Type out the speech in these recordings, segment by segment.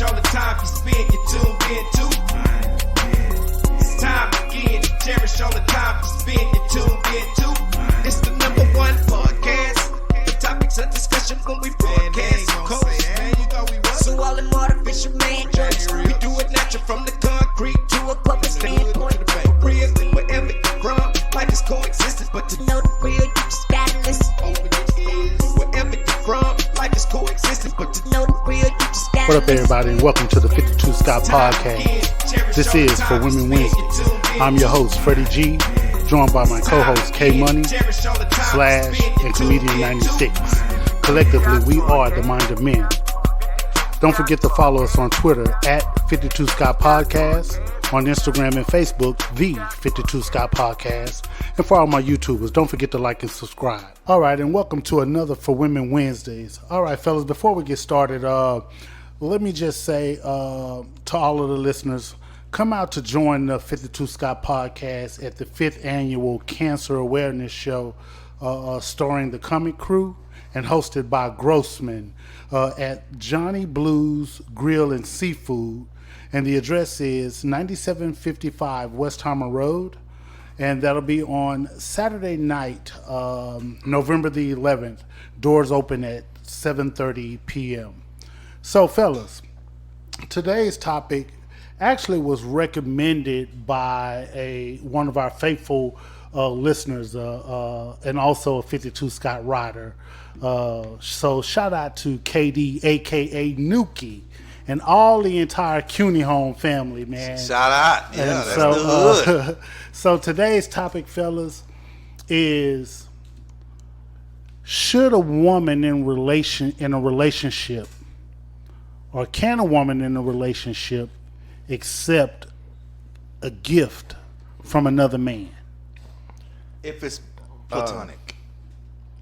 cherish all the time you spend, you tuned in too. It's time again to cherish all the time you spend, you tuned in too. It's the number one podcast. The topics of discussion when we broadcast. So all them artificial man jokes, we do it natural from the concrete to a public standpoint. Real, wherever you from, life is coexistence, but to know the real, you just gotta listen. Wherever you from, life is coexistence, but to know the real, you just gotta listen. What up, everybody, and welcome to the 52 Scott Podcast. This is For Women Wednesday. I'm your host, Freddie G, joined by my co-host, K Money, Slash, and Comedian 96. Collectively, we are the Mind of Men. Don't forget to follow us on Twitter at 52 Scott Podcast, on Instagram and Facebook, the 52 Scott Podcast, and for all my YouTubers, don't forget to like and subscribe. All right, and welcome to another For Women Wednesdays. All right, fellas, before we get started, let me just say to all of the listeners, come out to join the 52 Scott Podcast at the 5th Annual Cancer Awareness Show, starring the Comic Crew and hosted by Grossman at Johnny Blues Grill and Seafood. And the address is 9755 Westheimer Road. And that'll be on Saturday night, November the 11th. Doors open at 7:30 p.m. So, fellas, today's topic actually was recommended by one of our faithful listeners and also a 52 Scott rider. So shout out to KD, aka Nuki, and all the entire CUNY Home family, man. Shout out. Yeah, and that's so, good. So today's topic, fellas, is should a woman in a relationship, or can a woman in a relationship accept a gift from another man? If it's platonic,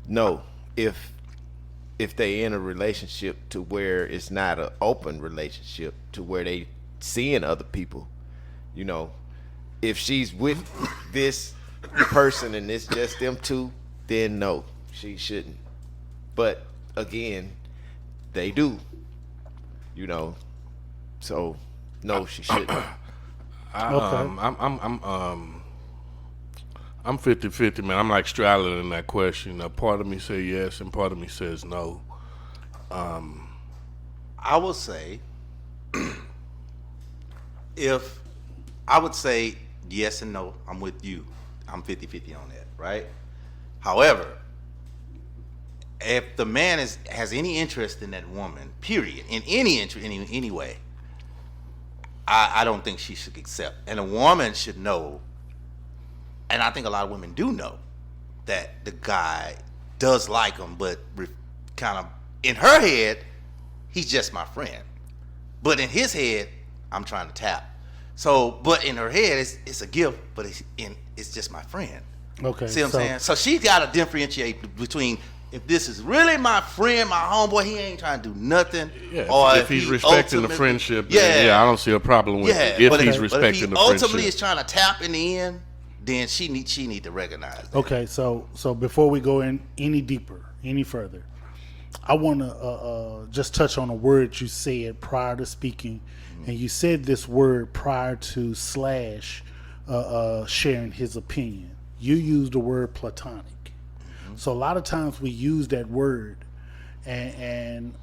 no. If they in a relationship to where it's not an open relationship, to where they seeing other people, you know, if she's with this person and it's just them two, then no, she shouldn't. But again, they do, you know, so no, she shouldn't. I'm 50-50, man. I'm like straddling in that question. A part of me says yes, and part of me says no. I will say, I would say yes and no. I'm with you. I'm 50-50 on that, right? However, if the man has any interest in that woman, period, in any interest, in any way, I don't think she should accept. And a woman should know, and I think a lot of women do know, that the guy does like him, but kind of in her head, he's just my friend. But in his head, I'm trying to tap. So, but in her head, it's a gift, but it's just my friend. Okay. See what I'm saying? So she's got to differentiate between, if this is really my friend, my homeboy, he ain't trying to do nothing. Yeah, or if he's respecting the friendship, yeah, I don't see a problem with it. If he's respecting the friendship. Ultimately is trying to tap in the end, then she need to recognize that. Okay, so before we go in any further, I want to just touch on a word you said prior to speaking, and you said this word prior to Slash sharing his opinion. You used the word platonic. So a lot of times we use that word, and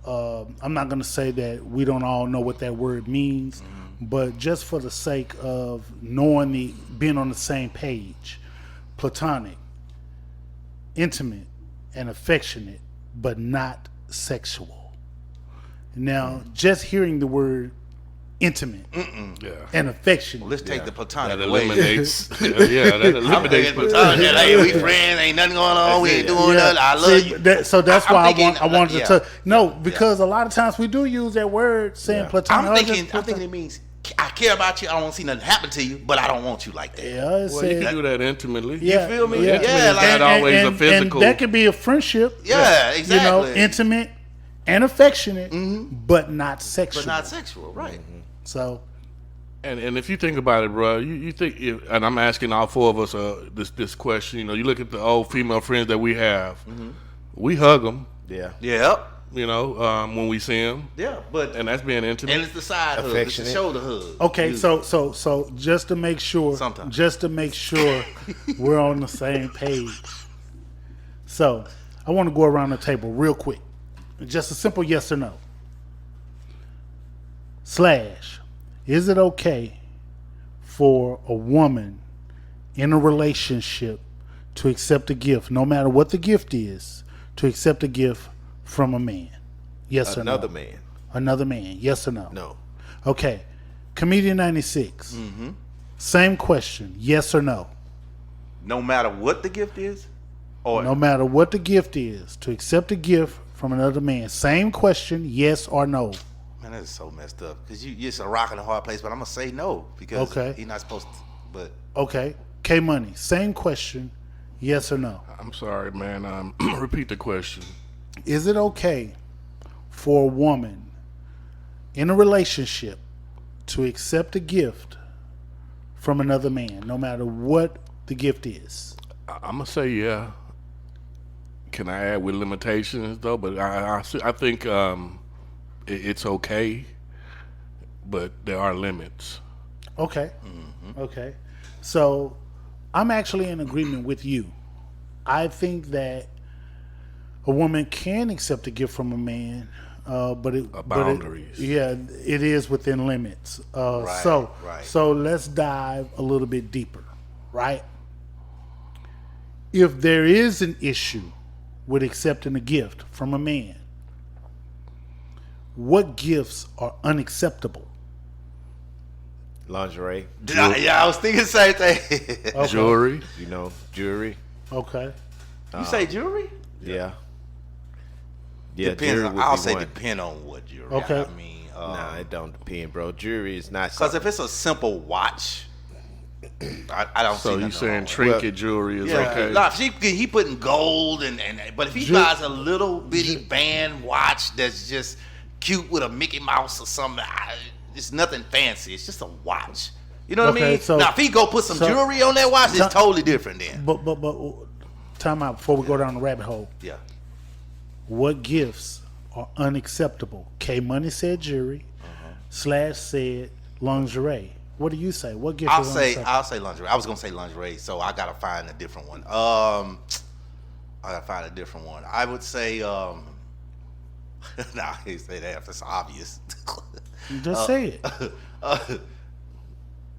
I'm not going to say that we don't all know what that word means, but just for the sake of knowing being on the same page, platonic, intimate, and affectionate, but not sexual. Now, just hearing the word intimate and affectionate. Well, let's take the platonic that away. eliminates. that eliminates platonic. Hey, we friends. Ain't nothing going on. We ain't doing nothing. I love you. So that's why I wanted to touch. No, because a lot of times we do use that word saying platonic. I'm thinking it means I care about you. I don't want to see nothing happen to you, but I don't want you like that. Yeah, well, you can do that intimately. Yeah, you feel me? Yeah, like, not always a physical. And that could be a friendship. Yeah, exactly. You know, intimate and affectionate, but not sexual. But not sexual, right? So, and if you think about it, bro, you think, and I'm asking all four of us this question. You know, you look at the old female friends that we have. We hug them. Yeah. Yep. when we see him. Yeah, but And that's being intimate. and it's the side hug, it's the Affectionate. shoulder hug. Okay, You- so just to make sure, Sometimes. we're on the same page. So I want to go around the table real quick. Just a simple yes or no. Slash, is it okay for a woman in a relationship to accept a gift, no matter what the gift is, to accept a gift from a man? Yes or no? Another man. Another man. Yes or no? No. Okay. Comedian 96. Same question. Yes or no? No matter what the gift is, or No matter what the gift is, to accept a gift from another man. Same question. Yes or no? man, that is so messed up. Because it's a rock and a hard place, but I'm gonna say no because Okay. he's not supposed to. But Okay. K Money. Same question. Yes or no? I'm sorry, man. Repeat the question. Is it okay for a woman in a relationship to accept a gift from another man, no matter what the gift is? I'm gonna say yeah. Can I add with limitations though? But I think it's okay, but there are limits. Okay. Okay. So I'm actually in agreement with you. I think that a woman can accept a gift from a man, but Boundaries. it is within limits. So let's dive a little bit deeper, right? If there is an issue with accepting a gift from a man, what gifts are unacceptable? Lingerie, yeah, I was thinking the same thing. Okay. Jewelry. jewelry. Okay. You say jewelry? Yeah. Yeah, Depends. jewelry would I'll be say one. depend on what jewelry. Okay. I mean, Nah, it don't depend, bro. Jewelry is not because something. if it's a simple watch, I don't see So you nothing saying wrong with it. trinket jewelry is Yeah, okay? nah, if he putting gold and but if he buys a little bitty band watch that's just cute with a Mickey Mouse or something, it's nothing fancy. It's just a watch. You know what I Okay, mean? so- Now if he go put some jewelry on that watch, it's totally different then. But time out before we go down the rabbit hole. Yeah. What gifts are unacceptable? K Money said jewelry. Slash said lingerie. What do you say? What gift is unacceptable? I'll say lingerie. I was gonna say lingerie, so I gotta find a different one. I gotta find a different one. I would say nah, I can't say that. That's obvious. Just say it.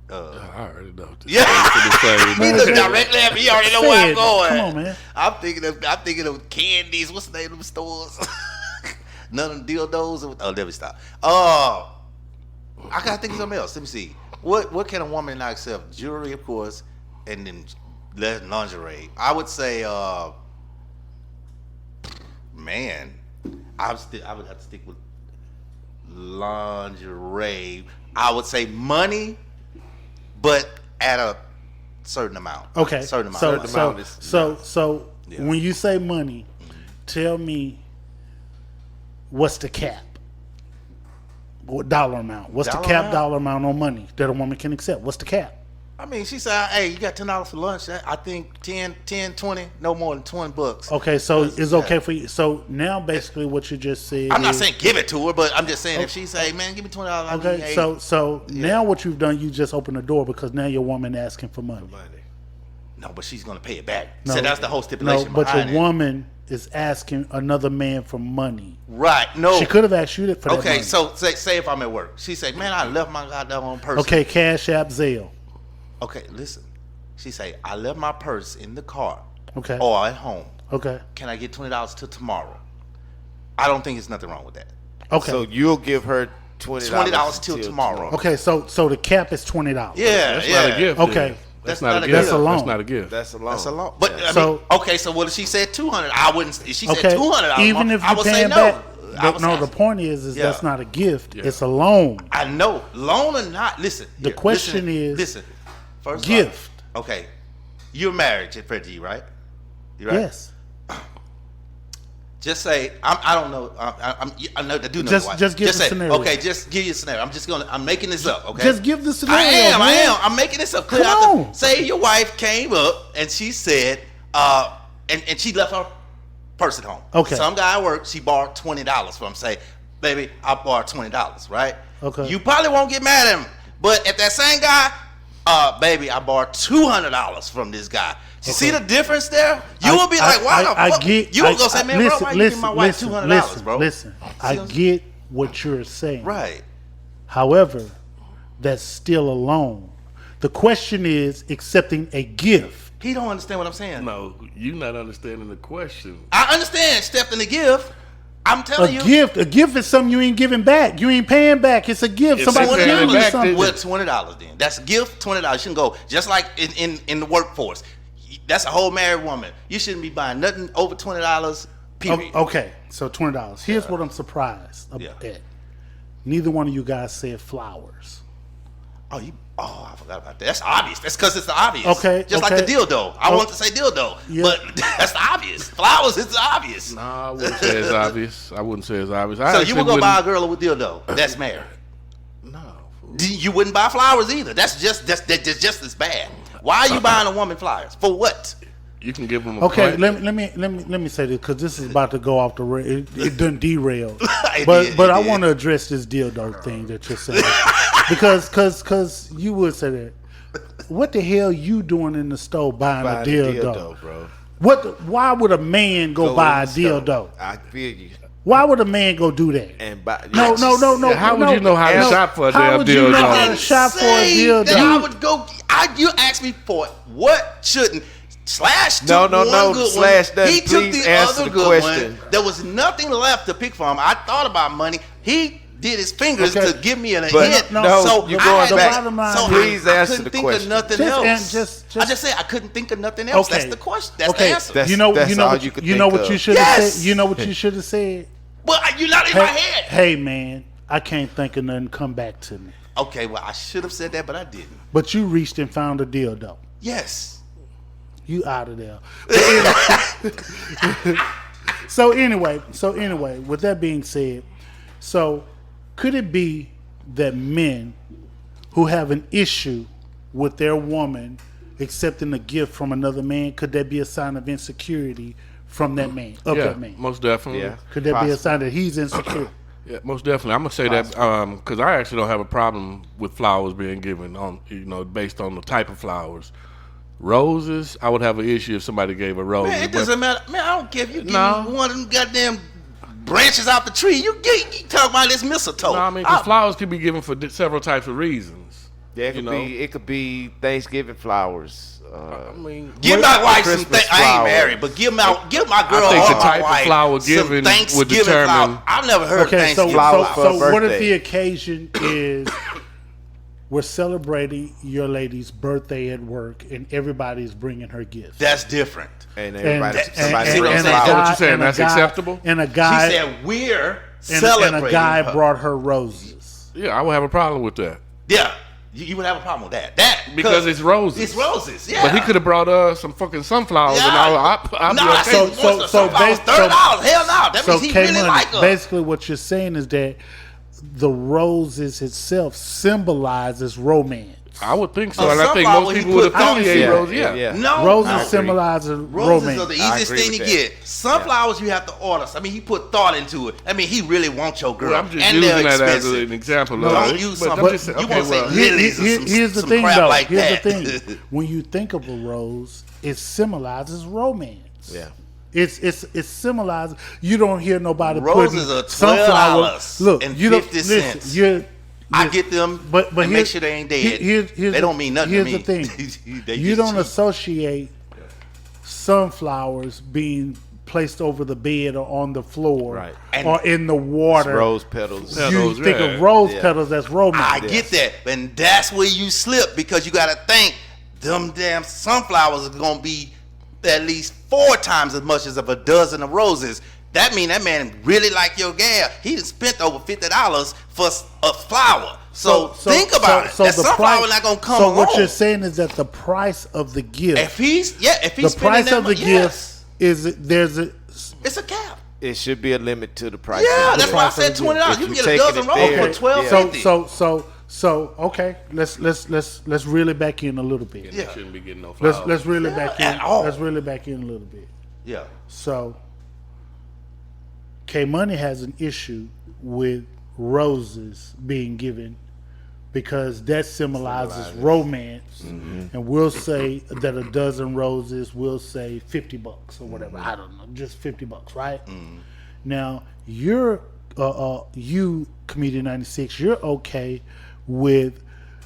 I already know. What this Yeah. is to say, He man. looked directly at me. He already know Say where I'm it. going. Come on, man. I'm thinking of candies. What's the name of them stores? None of them dildos. Oh, let me stop. I gotta think of something else. Let me see. What can a woman not accept? Jewelry, of course, and then lingerie. I would say, man, I would have to stick with lingerie. I would say money, but at a certain amount. Okay. Certain amount. So Yeah. when you say money, tell me what's the cap? What dollar amount? What's Dollar the cap amount? dollar amount on money that a woman can accept? What's the cap? I mean, she said, hey, you got $10 for lunch. I think 10, 20, no more than $20. Okay, so it's okay for you. So now basically what you just said I'm not is- saying give it to her, but I'm just saying if she say, man, give me $20, I'll give you Okay, 80. so now what you've done, you just opened the door because now your woman asking for money. No, but she's gonna pay it back. No, So that's the whole stipulation No, but behind your it. woman is asking another man for money. Right? No. She could have asked you for that Okay, money. so say if I'm at work, she say, man, I left my goddamn purse. Okay, Cash App, Zelle. Okay, listen. She say, I left my purse in the car. Okay. Or at home. Okay. Can I get $20 till tomorrow? I don't think there's nothing wrong with that. Okay. So you'll give her $20 $20 till tomorrow. Okay, so the cap is $20. Yeah, That's yeah. not a gift. Okay. then. That's not not a a gift. gift. That's a loan. That's not a gift. That's a loan. That's a lot. But I mean, So- okay, so what if she said 200? I wouldn't. If she said Okay. 200, Even if I you're would say paying no. back. I would No, say- the point is Yeah. that's not a gift. Yeah. It's a loan. I know, loan or not. Listen. The question is, listen. First gift. off, okay, you're married, Freddie G, right? You right? Yes. Just say I don't know. I know. I do know. Just- why. just give the say, scenario. Okay, just give you a scenario. I'm making this up. Okay. Just give the scenario. I man. am. I'm making this up. Clear Come out on. say your wife came up and she said, and she left her purse at home. Okay. Some guy at work, she borrowed $20 from him. Say, baby, I borrowed $20, right? Okay. You probably won't get mad at him. But if that same guy, baby, I borrowed $200 from this guy. You see the difference there? You will be like, wow. You will go say, man, bro, why you giving my wife $200, bro? Listen, I get what you're saying. Right. However, that's still a loan. The question is accepting a gift. He don't understand what I'm saying. No, you not understanding the question. I understand accepting the gift. I'm telling you. A gift is something you ain't giving back. You ain't paying back. It's a gift. It's Somebody's paying giving you back, something. Well, $20 then. That's a gift, $20. You shouldn't go. Just like in the workforce. That's a whole married woman. You shouldn't be buying nothing over $20, period. Okay, so $20. Here's what I'm surprised at. Neither one of you guys said flowers. I forgot about that. That's obvious. That's because it's the obvious. Okay, Just like the dildo. I want to say dildo, Yeah. but that's the obvious. Flowers is obvious. Nah, I wouldn't say it's obvious. I wouldn't say it's obvious. So you would go buy a girl with dildo that's married. No. fool. You wouldn't buy flowers either. That's just as bad. Why are you buying a woman flowers? For what? You can give them a Okay, plant. let me say this because this is about to go off the rail. It done derailed. It but did, but it I did. want to address this dildo thing that you're saying because you would say that. What the hell you doing in the store buying a dildo? bro. Why would a man go buy a in the store. dildo? I feel you. Why would a man go do that? And buy. No. How would you know how to shop for a How damn would you know how dildo? to shop for a Say dildo? that I would go. You asked me for it. What shouldn't? Slash took No, one good Slash one. doesn't. He took Please the answer other the good question. one. There was nothing left to pick from. I thought about money. He did his fingers Okay. to give me a But hint. no, so you're I going had to- back. bottom line So is- Please I answer couldn't the think question. of nothing Just else. and just- I just said I couldn't think of nothing else. Okay. That's the question. That's Okay, the answer. That's- you know all what you could you know think what you of. should have Yes! said. You know what you should have said. Well, you're not in my head. Hey man, I can't think of nothing. Come back to me. Okay, well, I should have said that, but I didn't. But you reached and found a dildo. Yes. You out of there. So anyway, with that being said, so could it be that men who have an issue with their woman accepting a gift from another man, could that be a sign of insecurity from that man? Of Yeah, that man? most definitely. Yeah. Could that be a Possible. sign that he's insecure? Yeah, most definitely. I'm gonna say that because I actually don't have a problem with flowers being given on, based on the type of flowers. Roses, I would have an issue if somebody gave a rose. Man, it doesn't matter. Man, I don't care if you give No. me one of them goddamn branches out the tree. You talk about this mistletoe. No, I mean, 'cause flowers can be given for several types of reasons. Yeah, you know? it could be Thanksgiving flowers. I mean, Give my wife some Christmas I ain't flowers. married, but give my girl I think or the my type of wife flower some given would Thanksgiving determine- flower. I've never heard Okay, so Thanksgiving flower flowers. for a what if birthday. the occasion is we're celebrating your lady's birthday at work and everybody's bringing her gifts? That's different. And everybody, and- somebody and- brings and- flowers. Is that what you're saying? and a That's guy- acceptable? And a She guy said we're and celebrating a guy her. brought her roses. yeah, I would have a problem with that. Yeah, you would have a problem with that. That Because it's roses. It's roses. Yeah, But he could have brought some fucking sunflowers, and I'll no, be that's okay. So $30. Hell no, that So means he K really Money, like her. basically what you're saying is that the roses itself symbolizes romance. I would think so, A and I think sunflower, most he people would put thoughts affiliate in. roses. Yeah. No, Roses no. symbolize Roses romance. are the I easiest agree thing to with that. get. Sunflowers you have to order. I mean, he put thought into it. I mean, he really wants your girl. Well, I'm just and using they're that as expensive. an example. Don't of it. use But I'm something. just saying, You okay, won't say well, lilies or Here's the some thing, crap though. like Here's that. the thing. When you think of a rose, it symbolizes romance. Yeah. It's symbolized. You don't hear nobody Roses putting are sunflower. $12 Look, and you don't 50 listen. cents. I get them, but and make here's- sure they ain't dead. here's they the- don't mean nothing Here's to me. the thing. They You just don't cheap. associate sunflowers being placed over the bed or on the floor Right. or in the water. Rose petals. Yeah. You Petals, think yeah. of rose Yeah. petals, that's romance. I get that, and that's where you slip because you got to think them damn sunflowers are gonna be at least 4 times as much as of a dozen of roses. That mean that man really like your gal. He done spent over $50 for a flower. So think about it. That sunflower not gonna come So along. what you're saying is that the price of the gift, If he's the spending price that of the much, gift yes, is there's a it's a cap. It should be a limit to the price. Yeah, of that's the why I gift. said $20. If You can you get a taking dozen it rolls there, for $12. so so okay. Let's reel it back in a little bit. They shouldn't be getting no flowers. Let's reel it back in. at all. Let's reel it back in a little bit. Yeah. So K Money has an issue with roses being given because that symbolizes romance, and we'll say that a dozen roses, we'll say $50 or whatever. I don't know, just $50, right? Now you're you Comedian 96, you're okay with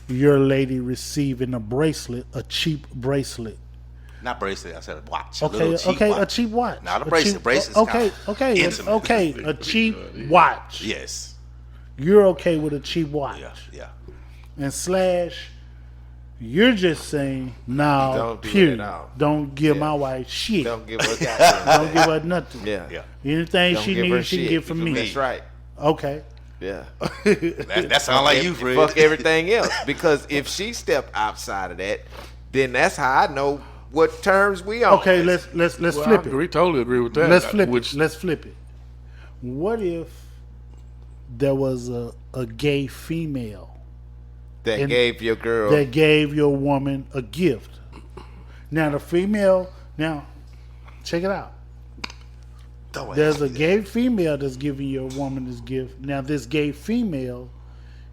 your lady receiving a bracelet, a cheap bracelet. Not bracelet. I said a watch. Okay, a cheap watch. Not a bracelet. Bracelet's okay, a cheap watch. Yes. You're okay with a cheap watch. Yeah. And Slash, you're just saying, no, Don't do it period. at all. Don't give my wife shit. Don't give her goddamn Don't give her nothing. Yeah. Anything Don't she give her needs, she can shit. get from me. That's right. Okay. Yeah. That sounds like you, Fred. Fuck everything else. Because if she stepped outside of that, then that's how I know what terms we on. Okay, let's flip it. Totally agree with that. Let's flip it. What if there was a gay female That gave your girl. that gave your woman a gift? Now the female, check it out. There's a gay female that's giving your woman this gift. Now this gay female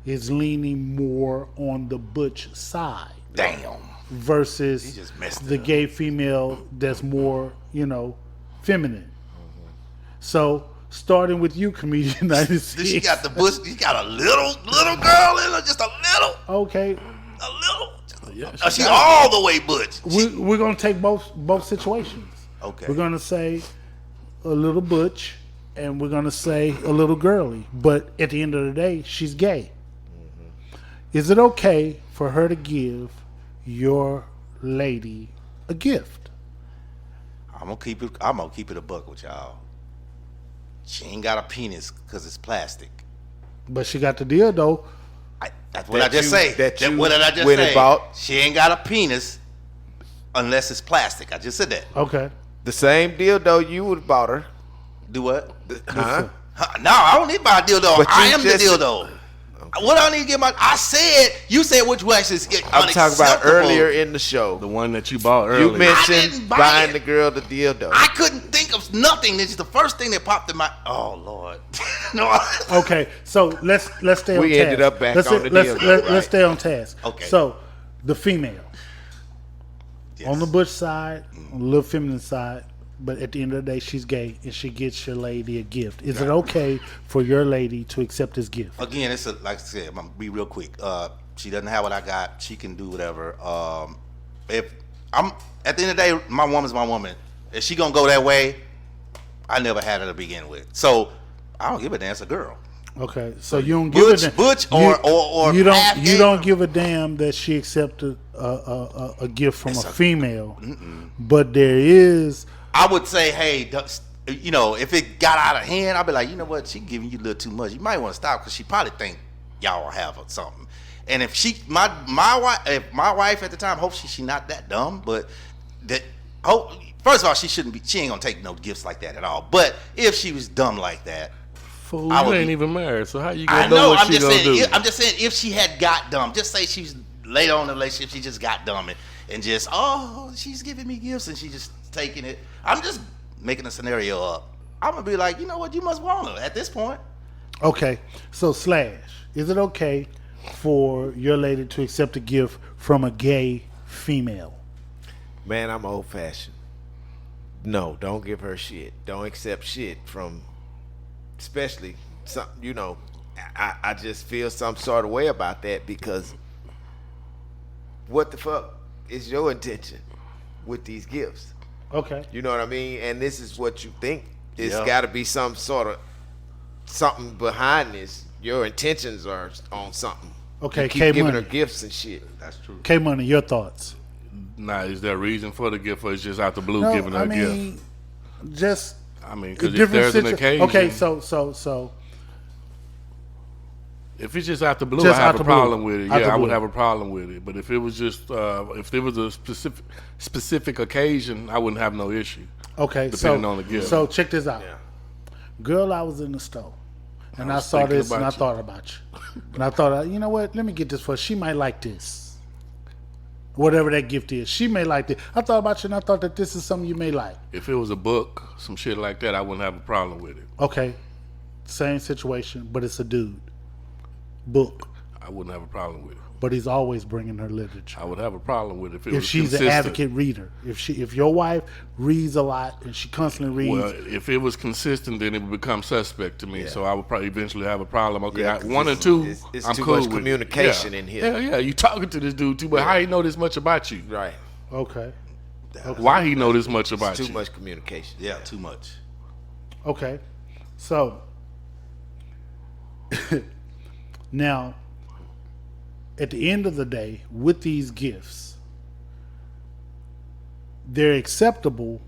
is leaning more on the butch side. Damn. Versus He just messed it the up. gay female that's more, feminine. So starting with you, Comedian 96. She got the bush. She got a little girl in her, just a little. Okay, A little. Yeah, She all the way butch. we're gonna take both situations. Okay. We're gonna say a little butch, and we're gonna say a little girly. But at the end of the day, she's gay. Is it okay for her to give your lady a gift? I'm gonna keep it a buck with y'all. She ain't got a penis because it's plastic. But she got the dildo. That's what That I just you- say. that you What did I just went say? and bought? She ain't got a penis unless it's plastic. I just said that. Okay. The same dildo you would have bought her. Do what? Huh? No, I don't need to buy a dildo. But I you am just- the dildo. What I need to get I said, you said which wax is I'm talking about unacceptable. earlier in the show. the one that you bought You earlier. I mentioned didn't buy buying it. the girl the dildo. I couldn't think of nothing. It's the first thing that popped in my. Oh Lord, no. Okay, so let's stay on task. We ended up back let's, on the let's, dildo, let's, right? let's stay on task. Okay. So the female Yes. on the butch side, on the little feminine side, but at the end of the day, she's gay and she gets your lady a gift. Is it okay for your lady to accept this gift? Again, like I said, I'm gonna be real quick. She doesn't have what I got. She can do whatever. If I'm at the end of the day, my woman's my woman. If she gonna go that way, I never had her to begin with. So I don't give a damn. It's a girl. Okay, so you don't give a damn. Butch you, or you half don't gay? you don't give a damn that she accepted a gift from a female, but there is. I would say, hey, if it got out of hand, I'd be like, you know what, she giving you a little too much. You might want to stop because she probably think y'all have something. And if my wife at the time, hopefully she not that dumb, but first of all, she ain't gonna take no gifts like that at all. But if she was dumb like that, Fool, I you would ain't be- even married, so how you I gonna know know. what I'm she just gonna saying. do? I'm just saying if she had got dumb, just say she's later on in the relationship, she just got dumb and just she's giving me gifts and she just taking it. I'm just making a scenario up. I'm gonna be like, you know what, you must want her at this point. Okay, so Slash, is it okay for your lady to accept a gift from a gay female? Man, I'm old fashioned. No, don't give her shit. Don't accept shit from, especially some. I just feel some sort of way about that because what the fuck is your intention with these gifts? Okay. You know what I mean? And this is what you think. It's Yeah. got to be some sort of something behind this. Your intentions are on something. Okay, You keep K giving Money. her gifts and shit. That's true. K Money, your thoughts? Nah, is there a reason for the gift, or it's just out the blue No, giving her I a gift? mean, just I mean, because if different there's an occasion, Okay, so if it's just out the blue, Just I have out a the blue. problem with it. Out the Yeah, I would blue. have a problem with it. But if it was just, if there was a specific occasion, I wouldn't have no issue. okay, Depending on the gift. So check this out. Girl, I was in the store and I was saw thinking this and I about you. thought about you. And I thought, you know what? Let me get this for her. She might like this. whatever that gift is. She may like it. I thought about you and I thought that this is something you may like. If it was a book, some shit like that, I wouldn't have a problem with it. Okay. Same situation, but it's a dude. Book. I wouldn't have a problem with it. But he's always bringing her literature. I would have a problem with it if If was she's consistent. an advocate reader. If your wife reads a lot and she constantly reads. Well, if it was consistent, then it would become suspect to me. Yeah. So I would probably eventually have a problem. Okay, Yeah, 'cause one or two, it's I'm too cool much with it. communication Yeah. in here. Yeah, you talking to this dude too, but how he know this much about you? Right. Okay. Why he know this much about Too you? much communication. Yeah, too much. Okay. So now, at the end of the day, with these gifts, they're acceptable,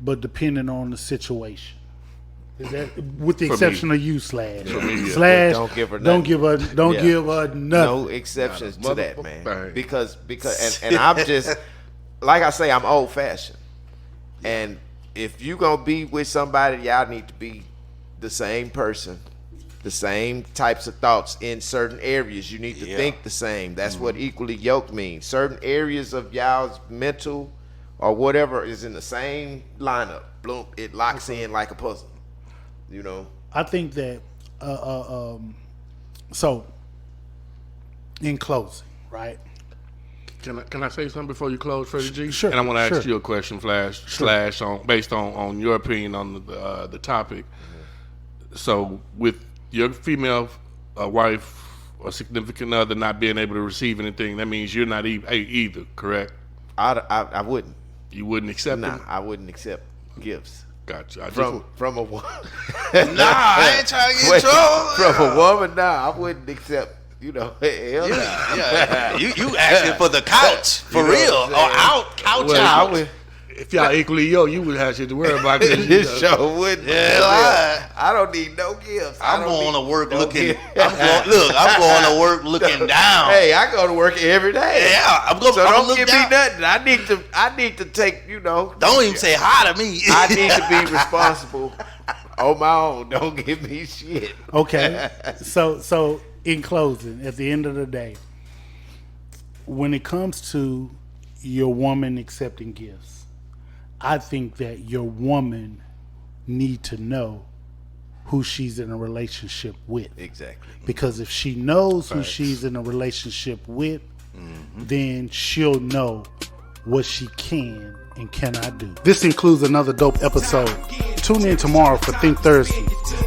but depending on the situation. Is that with the For exception me. of you, Slash? me, yeah. Slash, Don't give her don't nothing. give her, don't Yeah. give her nothing. No exceptions to that, motherfucker. man. Right. Because and I'm just like I say, I'm old fashioned. And if you gonna be with somebody, y'all need to be the same person, the same types of thoughts in certain areas. You need to Yeah. think the same. That's what equally yoked means. Certain areas of y'all's mental or whatever is in the same lineup. Bloom, it locks in like a puzzle. You know. I think that, so, in closing, right? Can I say something before you close, Freddie G? Sure, And I want to ask sure. you a question, Slash, based on your opinion on the topic. So, with your female wife or significant other not being able to receive anything, that means you're not either, correct? I wouldn't. You wouldn't accept Nah, it? I wouldn't accept gifts. Gotcha. From a woman. Nah, I ain't trying to get in trouble. From a woman, nah, I wouldn't accept. You know, hell no. Yeah, you asking for the couch for You know real what or I'm saying? out couch Well, out? I would. If y'all equally you would have shit to worry about. 'Cause you This know. show wouldn't. Yeah, I don't need no gifts. I'm going to work no looking. gifts. I'm going to work looking down. Hey, I go to work every day. Yeah, I'm going. So I'm don't look give down. me nothing. I need to take. You know. Don't even say hi to me. I need to be responsible on my own. Don't give me shit. Okay. So in closing, at the end of the day, when it comes to your woman accepting gifts, I think that your woman need to know who she's in a relationship with. Exactly. Because if she knows who she's in a relationship with, then she'll know what she can and cannot do. This includes another dope episode. Tune in tomorrow for Think Thursday.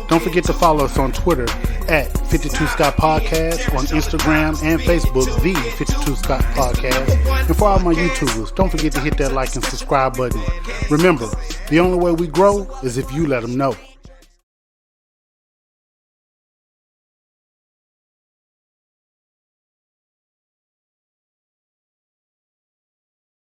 Don't forget to follow us on Twitter at 52 Scott Podcast, on Instagram and Facebook, the 52 Scott Podcast. And for all my YouTubers, don't forget to hit that like and subscribe button. Remember, the only way we grow is if you let them know.